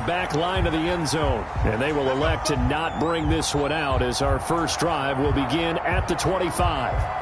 back line of the end zone. And they will elect to not bring this one out as our first drive will begin at the 25.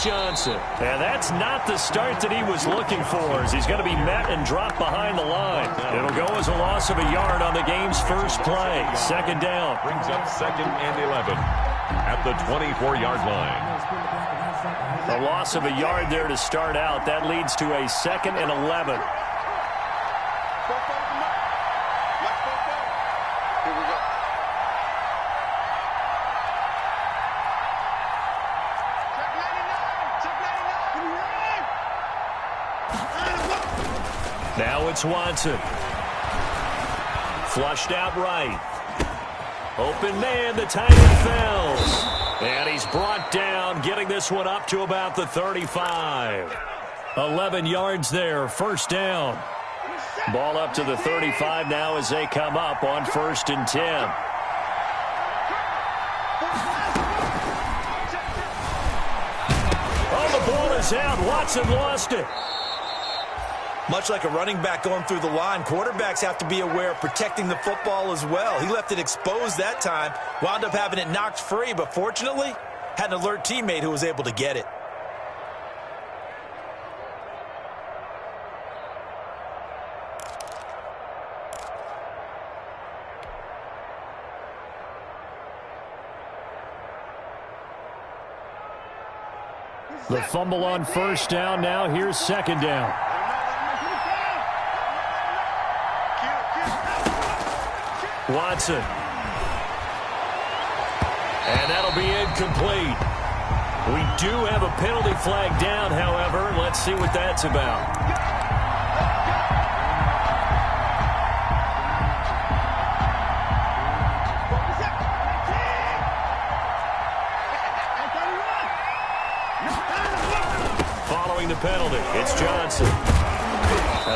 Johnson. And that's not the start that he was looking for, as he's going to be met and dropped behind the line. It'll go as a loss of a yard on the game's first play. Second down. Brings up 2nd and 11 at the 24-yard line. A loss of a yard there to start out. That leads to a 2nd and 11. Now it's Watson. Flushed out right. Open man, the tight end fails. And he's brought down, getting this one up to about the 35. 11 yards there, first down. Ball up to the 35 now as they come up on 1st and 10. Oh, the ball is out. Watson lost it. Much like a running back going through the line, quarterbacks have to be aware of protecting the football as well. He left it exposed that time, wound up having it knocked free, but fortunately, had an alert teammate who was able to get it. The fumble on first down. Now here's second down. Watson. And that'll be incomplete. We do have a penalty flag down, however. Let's see what that's about. Following the penalty, it's Johnson.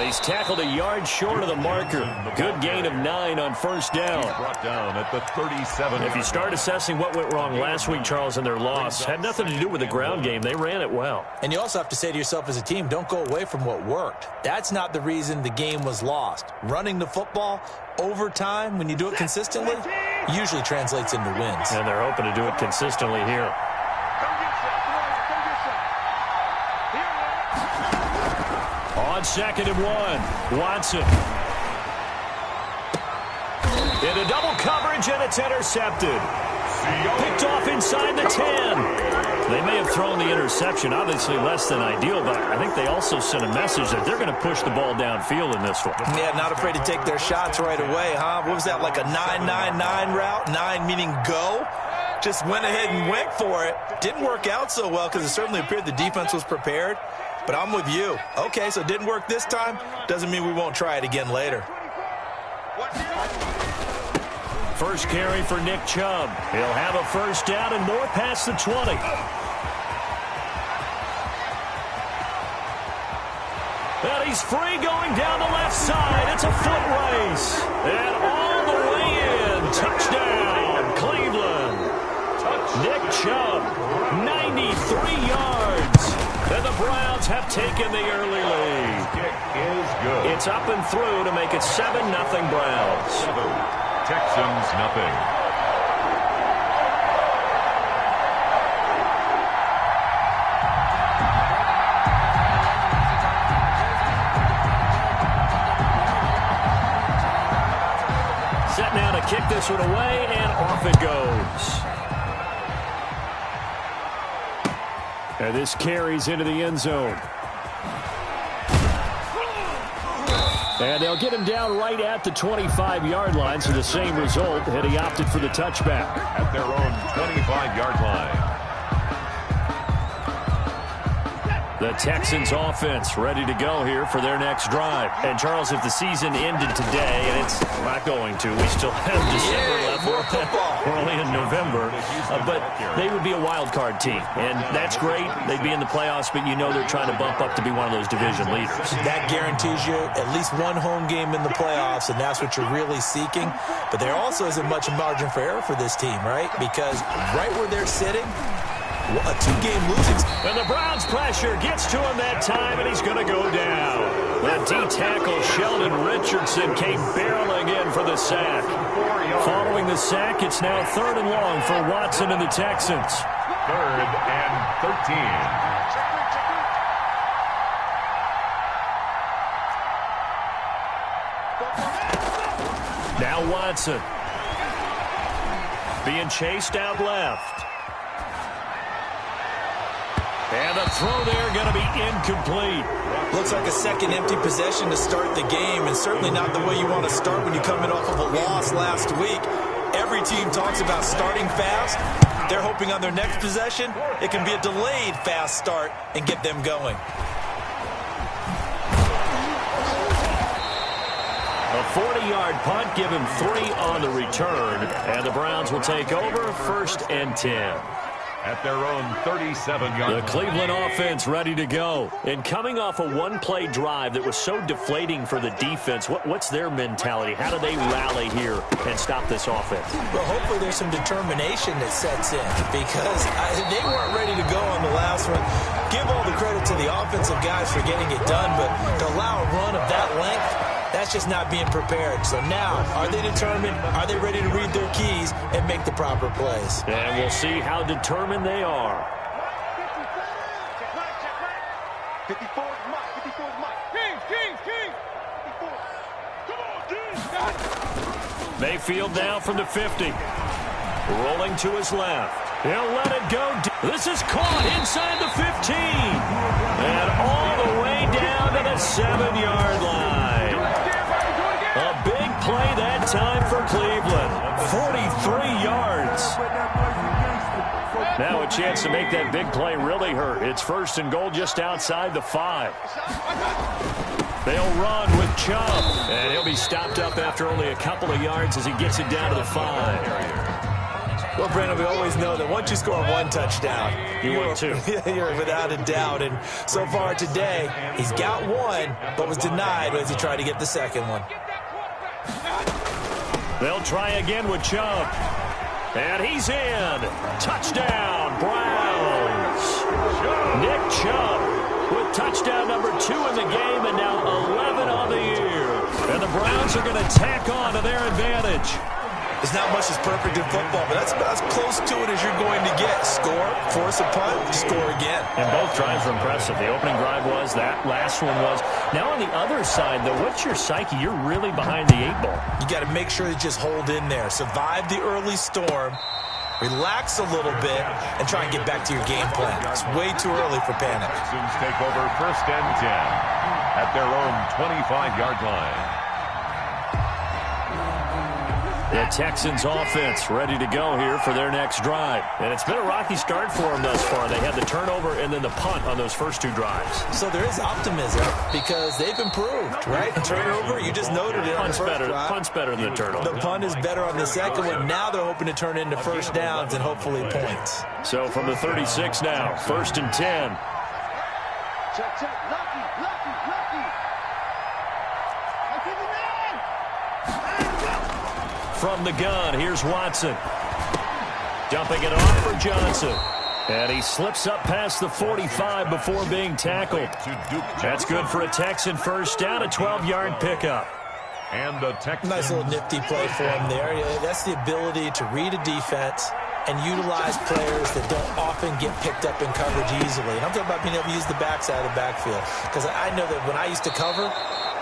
He's tackled a yard short of the marker. Good gain of 9 on first down. He's brought down at the 37. If you start assessing what went wrong last week, Charles, in their loss, had nothing to do with the ground game. They ran it well. And you also have to say to yourself as a team, don't go away from what worked. That's not the reason the game was lost. Running the football over time, when you do it consistently, usually translates into wins. And they're hoping to do it consistently here. On 2nd and 1, Watson. Into double coverage, and it's intercepted. Picked off inside the 10. They may have thrown the interception, obviously less than ideal, but I think they also sent a message that they're going to push the ball downfield in this one. Yeah, not afraid to take their shots right away, huh? What was that, like a 9-9-9 route? 9 meaning go? Just went ahead and went for it. Didn't work out so well because it certainly appeared the defense was prepared. But I'm with you. Okay, so it didn't work this time. Doesn't mean we won't try it again later. First carry for Nick Chubb. He'll have a first down and more past the 20. And he's free going down the left side. It's a foot race. And all the way in. Touchdown, Cleveland. Nick Chubb, 93 yards. And the Browns have taken the early lead. Kick is good. It's up and through to make it 7-0 Browns. 7, Texans nothing. Set now to kick this one away, and off it goes. And this carries into the end zone. And they'll get him down right at the 25-yard line, so the same result, and he opted for the touchback. At their own 25-yard line. The Texans offense ready to go here for their next drive. And, Charles, if the season ended today, and it's not going to, we still have December left. More football. We're only in November. But they would be a wild card team. And that's great. They'd be in the playoffs, but you know they're trying to bump up to be one of those division leaders. That guarantees you at least one home game in the playoffs, and that's what you're really seeking. But there also isn't much margin for error for this team, right? Because right where they're sitting, a two-game losing. And the Browns' pressure gets to him that time, and he's going to go down. The D-tackle, Sheldon Richardson, came barreling in for the sack. Following the sack, it's now 3rd and long for Watson and the Texans. 3rd and 13. Now Watson. Being chased out left. And the throw there going to be incomplete. Looks like a second empty possession to start the game, and certainly not the way you want to start when you're coming off of a loss last week. Every team talks about starting fast. They're hoping on their next possession, it can be a delayed fast start and get them going. A 40-yard punt, give him 3 on the return, and the Browns will take over 1st and 10. At their own 37-yard. The Cleveland offense ready to go. And coming off a one-play drive that was so deflating for the defense, what's their mentality? How do they rally here and stop this offense? Well, hopefully there's some determination that sets in, because they weren't ready to go on the last one. Give all the credit to the offensive guys for getting it done, but to allow a run of that length, that's just not being prepared. So now, are they determined? Are they ready to read their keys and make the proper plays? And we'll see how determined they are. 54 is Mike. 54 is Mike. King. 54. Come on, King. Mayfield now from the 50. Rolling to his left. He'll let it go. This is caught inside the 15. And all the way down to the 7-yard line. A big play that time for Cleveland. 43 yards. Now a chance to make that big play really hurt. It's 1st and goal just outside the 5. They'll run with Chubb. And he'll be stopped up after only a couple of yards as he gets it down to the 5. Well, Brandon, we always know that once you score one touchdown, you're 2. You're without a doubt. And so far today, he's got one, but was denied as he tried to get the second one. They'll try again with Chubb. And he's in. Touchdown, Browns. Nick Chubb with touchdown number 2 in the game, and now 11 on the year. And the Browns are going to tack on to their advantage. There's not much that's perfect in football, but that's about as close to it as you're going to get. Score, force a punt, score again. And both drives were impressive. The opening drive was, that last one was. Now on the other side, though, what's your psyche? You're really behind the 8 ball. You got to make sure you just hold in there. Survive the early storm, relax a little bit, and try and get back to your game plan. It's way too early for panic. Texans take over 1st and 10 at their own 25-yard line. The Texans offense ready to go here for their next drive. And it's been a rocky start for them thus far. They had the turnover and then the punt on those first 2 drives. So there is optimism because they've improved, right? Turnover, you just noted it on the first drive. Punt's better than the turnover. The punt is better on the second one. Now they're hoping to turn into first downs and hopefully points. So from the 36 now, 1st and 10. Check. Lucky. From the gun, here's Watson. Dumping it off for Johnson. And he slips up past the 45 before being tackled. That's good for a Texan first down, a 12-yard pickup. And the Texans. Nice little nifty play for him there. That's the ability to read a defense and utilize players that don't often get picked up in coverage easily. And I'm talking about being able to use the backside of the backfield. Because I know that when I used to cover,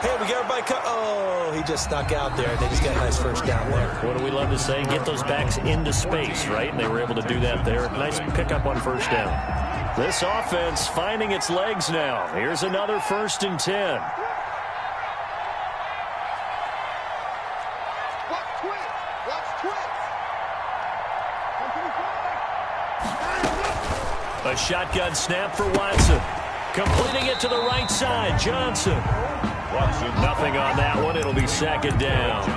hey, we got everybody oh, he just snuck out there. They just got a nice first down there. What do we love to say? Get those backs into space, right? And they were able to do that there. Nice pickup on first down. This offense finding its legs now. Here's another 1st and 10. A shotgun snap for Watson. Completing it to the right side, Johnson. Nothing on that one. It'll be second down.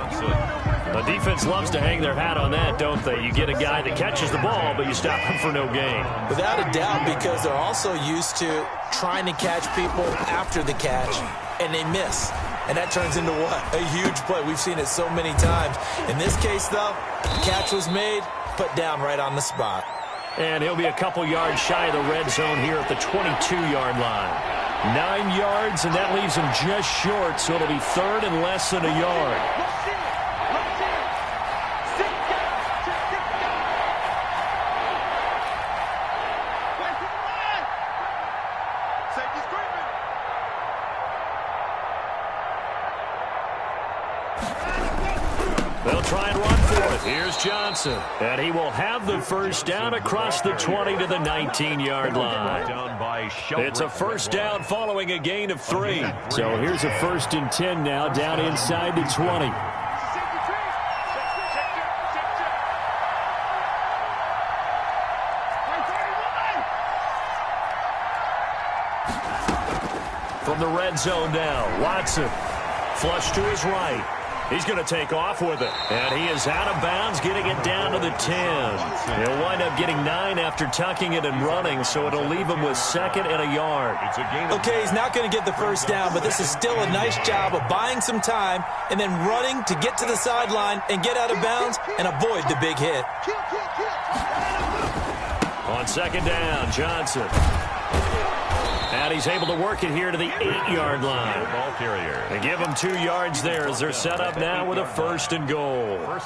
The defense loves to hang their hat on that, don't they? You get a guy that catches the ball, but you stop him for no gain. Without a doubt, because they're also used to trying to catch people after the catch, and they miss. And that turns into what? A huge play. We've seen it so many times. In this case, though, catch was made, put down right on the spot. And he'll be a couple yards shy of the red zone here at the 22-yard line. 9 yards, and that leaves him just short, so it'll be third and less than a yard. They'll try and run for it. Here's Johnson. And he will have the first down across the 20 to the 19-yard line. It's a first down following a gain of 3. So here's a 1st and 10 now down inside the 20. From the red zone now, Watson. Flush to his right. He's going to take off with it. And he is out of bounds, getting it down to the 10. He'll wind up getting 9 after tucking it and running, so it'll leave him with 2nd and a yard. Okay, he's not going to get the first down, but this is still a nice job of buying some time and then running to get to the sideline and get out of bounds and avoid the big hit. On 2nd down, Johnson. And he's able to work it here to the 8-yard line. Ball carrier. And give him 2 yards there as they're set up now with a 1st and goal. I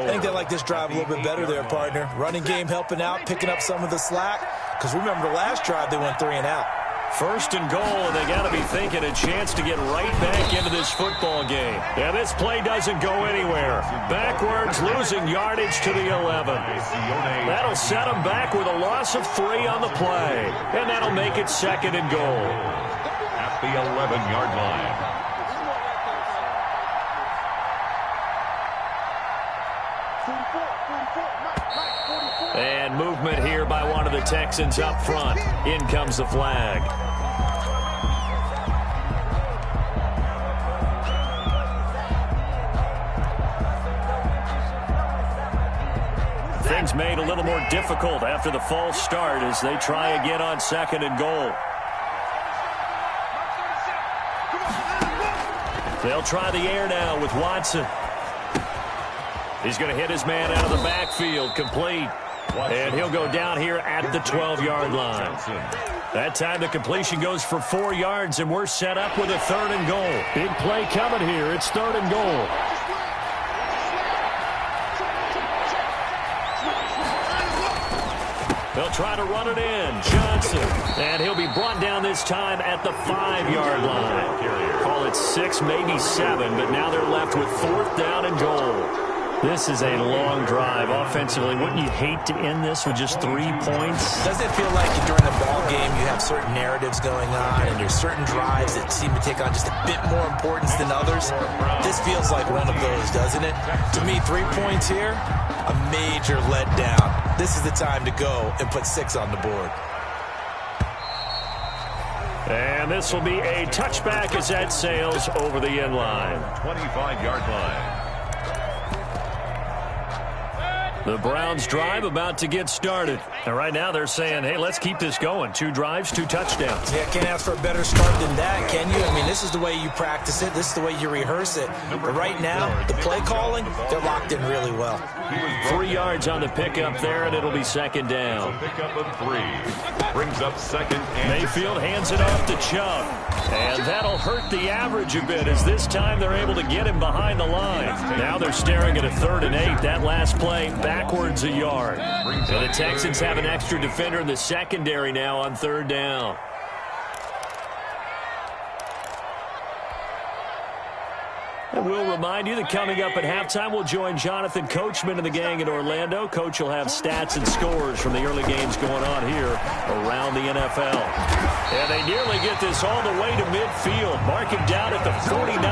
think they like this drive a little bit better there, partner. Running game helping out, picking up some of the slack. Because remember, the last drive they went 3 and out. 1st and goal, and they got to be thinking a chance to get right back into this football game. Yeah, this play doesn't go anywhere. Backwards, losing yardage to the 11. That'll set them back with a loss of 3 on the play. And that'll make it 2nd and goal. At the 11-yard line. And movement here by one of the Texans up front. In comes the flag. Things made a little more difficult after the false start as they try again on 2nd and goal. They'll try the air now with Watson. He's going to hit his man out of the backfield, complete. And he'll go down here at the 12-yard line. That time the completion goes for 4 yards, and we're set up with a 3rd and goal. Big play coming here. It's 3rd and goal. They'll try to run it in. Johnson. And he'll be brought down this time at the 5-yard line. Call it 6, maybe 7, but now they're left with 4th down and goal. This is a long drive offensively. Wouldn't you hate to end this with just 3 points? Doesn't it feel like during a ball game you have certain narratives going on and there's certain drives that seem to take on just a bit more importance than others? This feels like one of those, doesn't it? To me, 3 points here, a major letdown. This is the time to go and put 6 on the board. And this will be a touchback as that sails over the end line. 25-yard line. The Browns drive about to get started. And right now they're saying, hey, let's keep this going. 2 drives, 2 touchdowns. Yeah, can't ask for a better start than that, can you? I mean, this is the way you practice it. This is the way you rehearse it. But right now, the play calling, they're locked in really well. 3 yards on the pickup there, and it'll be 2nd down. Pickup of 3. Brings up 2nd and Mayfield hands it off to Chubb. And that'll hurt the average a bit as this time they're able to get him behind the line. Now they're staring at a 3rd and 8. That last play backwards a yard. And the Texans have an extra defender in the secondary now on 3rd down. And we'll remind you that coming up at halftime, we'll join Jonathan Coachman and the gang in Orlando. Coach will have stats and scores from the early games going on here around the NFL. And they nearly get this all the way to midfield. Mark him down at the 49.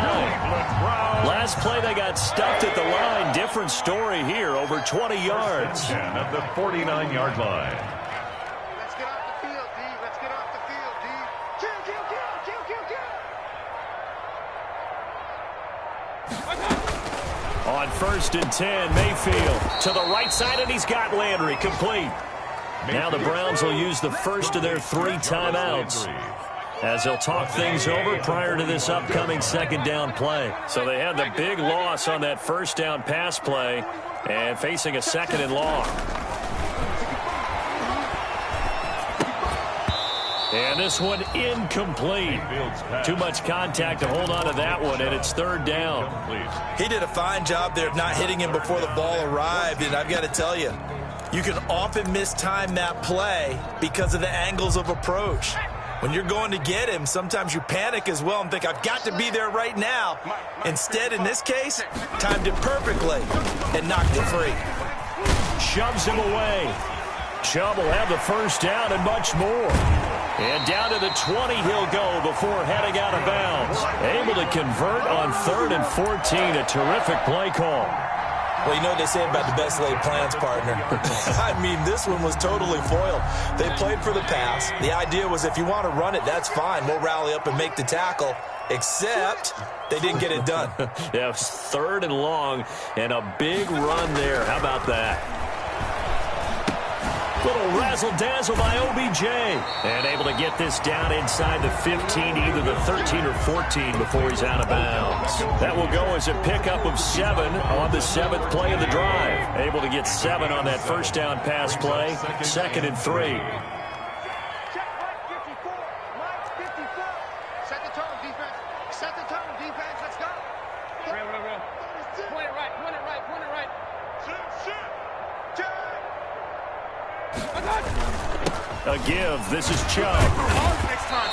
Last play, they got stuffed at the line. Different story here, over 20 yards. At the 49-yard line. Let's get off the field, D. Let's get off the field, D. On 1st and 10, Mayfield to the right side, and he's got Landry complete. Now the Browns will use the first of their 3 timeouts as they'll talk things over prior to this upcoming second down play. So they had the big loss on that first down pass play and facing a second and long. And this one incomplete. Too much contact to hold on to that one, and it's 3rd down. He did a fine job there of not hitting him before the ball arrived, and I've got to tell you, you can often mistime that play because of the angles of approach. When you're going to get him, sometimes you panic as well and think, I've got to be there right now. Instead, in this case, timed it perfectly and knocked it free. Shoves him away. Chubb will have the first down and much more. And down to the 20 he'll go before heading out of bounds. Able to convert on 3rd and 14. A terrific play call. Well, you know what they say about the best laid plans, partner. I mean, this one was totally foiled. They played for the pass. The idea was if you want to run it, that's fine. We'll rally up and make the tackle. Except they didn't get it done. Yeah, it was 3rd and long and a big run there. How about that? Little razzle-dazzle by OBJ. And able to get this down inside the 15, either the 13 or 14 before he's out of bounds. That will go as a pickup of 7 on the 7th play of the drive. Able to get 7 on that first down pass play. 2nd and 3. Check right 54. Right 54. Set the tone, defense. Set the tone, defense. Let's go. Real. Point it right. Check. A give. This is Chubb.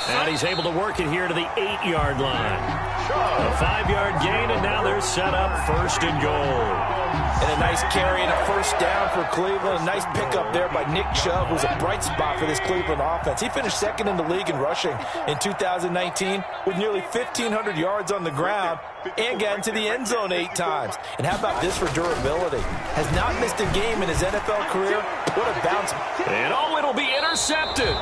And he's able to work it here to the 8-yard line. A 5-yard gain, and now they're set up 1st and goal. And a nice carry and a first down for Cleveland. A nice pickup there by Nick Chubb, who's a bright spot for this Cleveland offense. He finished 2nd in the league in rushing in 2019 with nearly 1,500 yards on the ground and got into the end zone 8 times. And how about this for durability? Has not missed a game in his NFL career. What a bounce. And it'll be intercepted.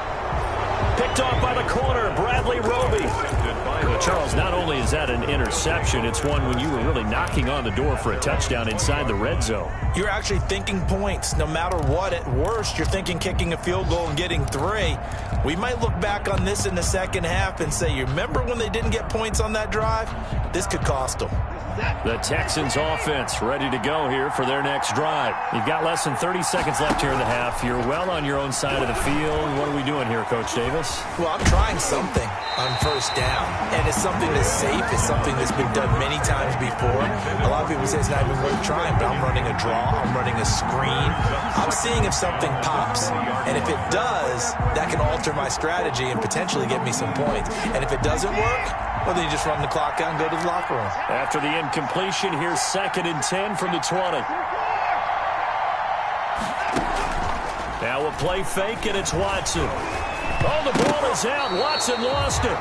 Picked off by the corner, Bradley Roby. Well, Charles, not only is that an interception, it's one when you were really knocking on the door for a touchdown inside the red zone. You're actually thinking points. No matter what, at worst, you're thinking kicking a field goal and getting 3. We might look back on this in the second half and say, you remember when they didn't get points on that drive? This could cost them. The Texans offense ready to go here for their next drive. You've got less than 30 seconds left here in the half. You're well on your own side of the field. What are we doing here, Coach Davis? Well, I'm trying something on first down, and it's something that's safe. It's something that's been done many times before. A lot of people say it's not even worth trying, but I'm running a draw. I'm running a screen. I'm seeing if something pops, and if it does, that can alter my strategy and potentially get me some points. And if it doesn't work, well, then you just run the clock out and go to the locker room. After the incompletion, here's 2nd and 10 from the 20. Now a play fake, and it's Watson. Oh, the ball is out. Watson lost it.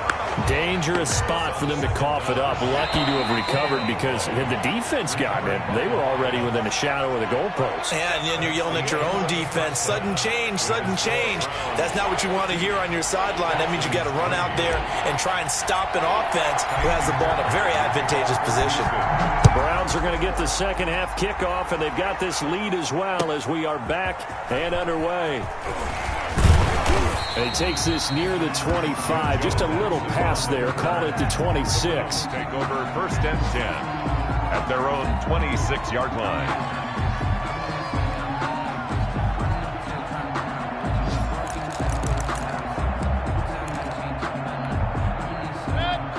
Dangerous spot for them to cough it up. Lucky to have recovered because had the defense gotten it, they were already within a shadow of the goalpost. Yeah, and then you're yelling at your own defense. Sudden change, sudden change. That's not what you want to hear on your sideline. That means you got to run out there and try and stop an offense who has the ball in a very advantageous position. The Browns are going to get the second half kickoff, and they've got this lead as well as we are back and underway. And he takes this near the 25. Just a little pass there. Call it the 26. Take over 1st and 10 at their own 26-yard line.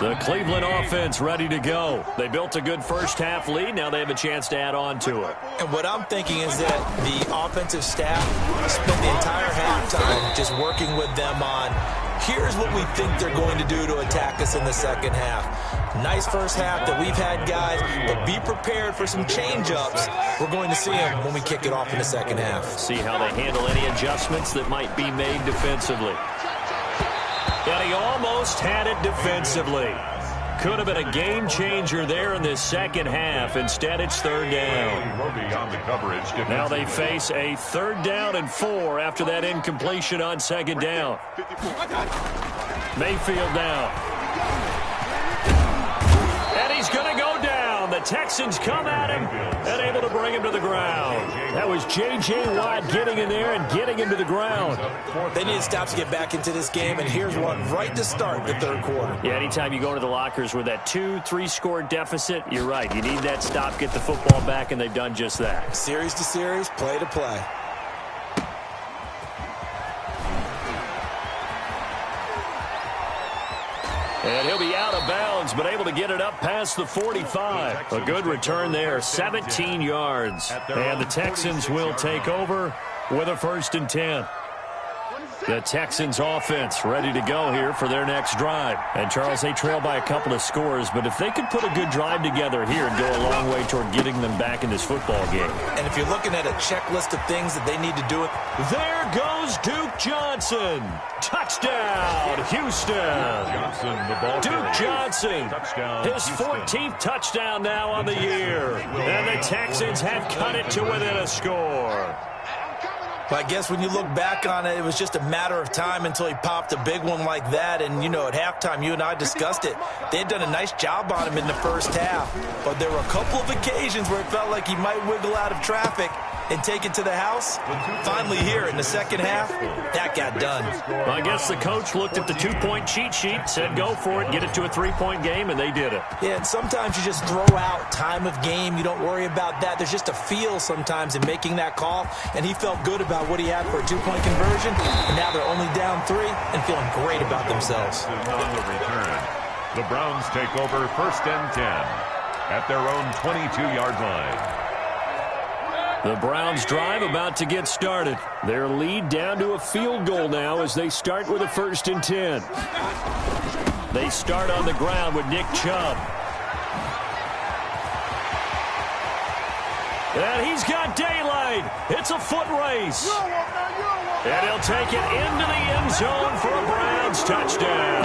The Cleveland offense ready to go. They built a good first half lead. Now they have a chance to add on to it. And what I'm thinking is that the offensive staff spent the entire halftime just working with them on, here's what we think they're going to do to attack us in the second half. Nice first half that we've had, guys, but be prepared for some change-ups. We're going to see them when we kick it off in the second half. See how they handle any adjustments that might be made defensively. And he almost had it defensively. Could have been a game changer there in this second half. Instead, it's 3rd down. Now they face a 3rd down and 4 after that incompletion on 2nd down. Mayfield down. And he's going to go down. The Texans Texans come at him and able to bring him to the ground. That was J.J. Watt getting in there and getting him to the ground. They need to stop to get back into this game, and here's one right to start the third quarter. Yeah, anytime you go into the lockers with that 2-3 score deficit, you're right. You need that stop, get the football back, and they've done just that. Series to series, play to play. And he'll be out of bounds, but able to get it up past the 45. A good return there, 17 yards. And the Texans will take over with a 1st and 10. The Texans offense ready to go here for their next drive. And, Charles, they trail by a couple of scores, but if they could put a good drive together here and go a long way toward getting them back in this football game. And if you're looking at a checklist of things that they need to do, there goes Duke Johnson. Touchdown, Houston. Duke Johnson, his 14th touchdown now on the year. And the Texans have cut it to within a score. But I guess when you look back on it, it was just a matter of time until he popped a big one like that. And, you know, at halftime, you and I discussed it. They had done a nice job on him in the first half. But there were a couple of occasions where it felt like he might wiggle out of traffic and take it to the house. Finally here in the second half, that got done. Well, I guess the coach looked at the 2-point cheat sheet, said go for it, get it to a 3-point game, and they did it. Yeah, and sometimes you just throw out time of game. You don't worry about that. There's just a feel sometimes in making that call, and he felt good about what he had for a 2-point conversion, and now they're only down 3 and feeling great about themselves. On the return, the Browns take over 1st and 10 at their own 22-yard line. The Browns drive about to get started. Their lead down to a field goal now as they start with a 1st and 10. They start on the ground with Nick Chubb. And he's got daylight. It's a foot race. And he'll take it into the end zone for a Browns touchdown.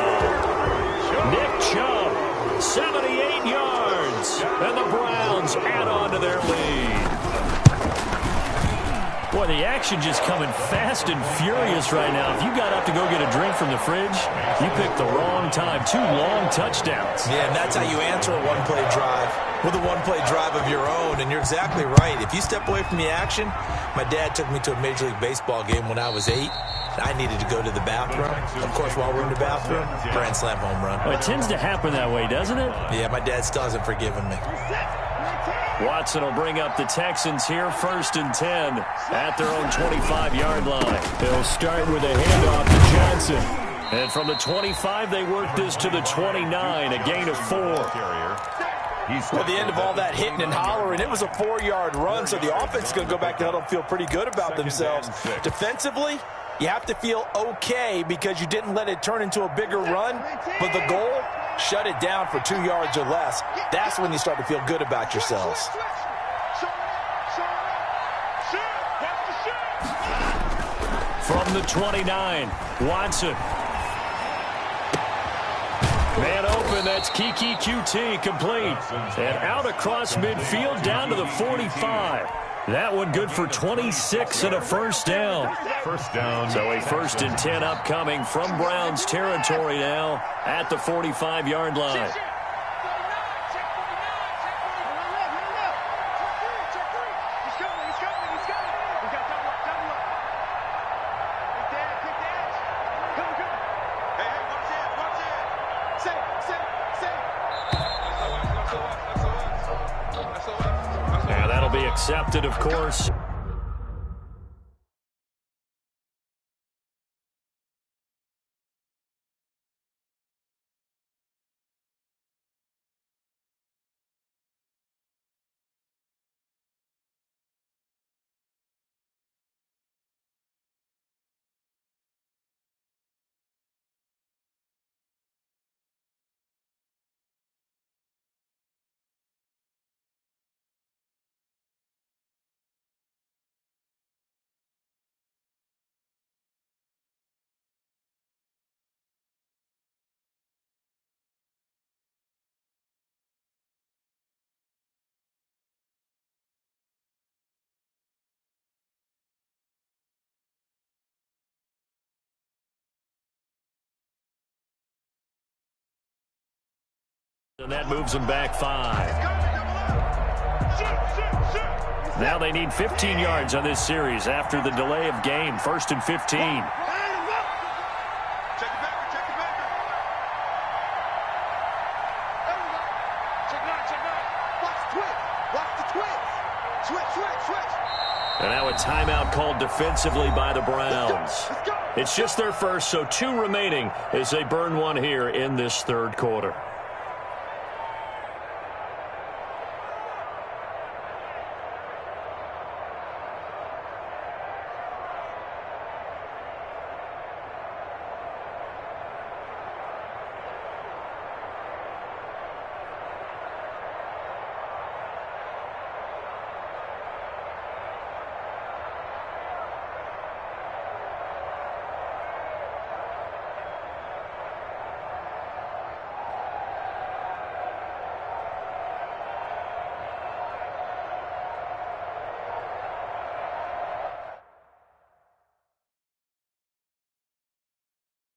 Nick Chubb, 78 yards. And the Browns add on to their lead. Boy, the action just coming fast and furious right now. If you got up to go get a drink from the fridge, you picked the wrong time. 2 long touchdowns. Yeah, and that's how you answer a one-play drive with a one-play drive of your own. And you're exactly right. If you step away from the action, my dad took me to a Major League Baseball game when I was 8. I needed to go to the bathroom. Of course, while we're in the bathroom, grand slam home run. Well, it tends to happen that way, doesn't it? Yeah, my dad still hasn't forgiven me. Watson will bring up the Texans here, 1st and 10 at their own 25-yard line. They'll start with a handoff to Johnson. And from the 25, they work this to the 29, a gain of 4. Well, the end of all that hitting and hollering, it was a 4-yard run, so the offense is going to go back to huddle and feel pretty good about themselves. Defensively, you have to feel okay because you didn't let it turn into a bigger run, but the goal, shut it down for 2 yards or less. That's when you start to feel good about yourselves. From the 29, Watson. Man open, that's Kiki QT, complete. And out across midfield, down to the 45. That one good for 26 and a 1st down. First down. So a 1st and 10 upcoming from Browns territory now at the 45-yard line. And that'll be accepted, of course. And that moves them back 5. Now they need 15 yards on this series after the delay of game. 1st and 15. Check the backer. Check it. Watch the twitch. Switch. And now a timeout called defensively by the Browns. Let's go. It's just their first, so 2 remaining as they burn one here in this 3rd quarter.